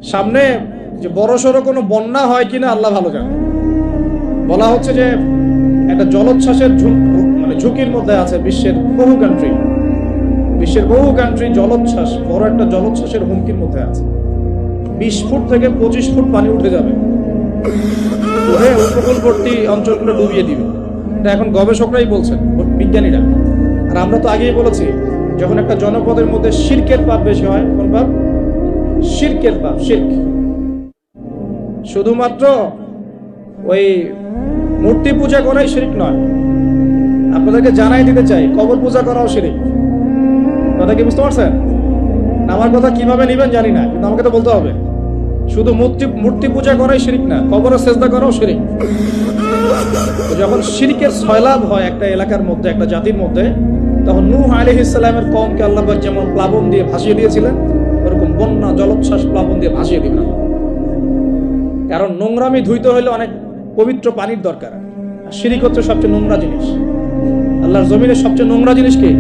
সামনে যে বড়সড় কোনো বন্যা হয় কিনা আল্লাহ ভালো জানে। বলা হচ্ছে যে একটা জলোচ্ছ্বাসের ঝুঁকির মধ্যে আছে বিশ্বের বহু কান্ট্রি জলোচ্ছ্বাস, বড় একটা জলোচ্ছ্বাসের হুমকির মধ্যে আছে। 20 ফুট থেকে 25 ফুট পানি উঠে যাবে, উঠে উপকূলবর্তী অঞ্চলগুলো ডুবিয়ে দিবে। এটা এখন গবেষকরাই বলছেন, বিজ্ঞানীরা। আর আমরা তো আগেই বলেছি, যখন একটা জনপদের মধ্যে শিরকের পাপ বেশি হয়, কোন পাপ? শিরকের পাপ। শিরক শুধুমাত্র ওই মূর্তি পূজা করাই শিরক নয়, আপনাদেরকে জানাই দিতে চাই, কবর পূজা করাও শিরক। কথা কি বুঝতে পারছেন? আমার কথা কিভাবে নিবেন জানি না, কিন্তু আমাকে তো বলতে হবে। শুধু মূর্তি পূজা করাই শিরক না, কবরে সেজদা করাও শিরক। যখন শিরকের সয়লাভ হয় একটা এলাকার মধ্যে, একটা জাতির মধ্যে, তখন নূহ আলাইহিস সালামের কওমকে আল্লাহ পাক যেমন প্লাবন দিয়ে ভাসিয়ে দিয়েছিলেন, ওরকম বন্যা জলোচ্ছ্বাস প্লাবন দিয়ে ভাসিয়ে দিবেন। কারণ নোংরামি ধুইতে হলে অনেক পবিত্র পানির দরকার। আর শিরক হচ্ছে সবচেয়ে নোংরা জিনিস। আল্লাহর জমিনের সবচেয়ে নোংরা জিনিস কি?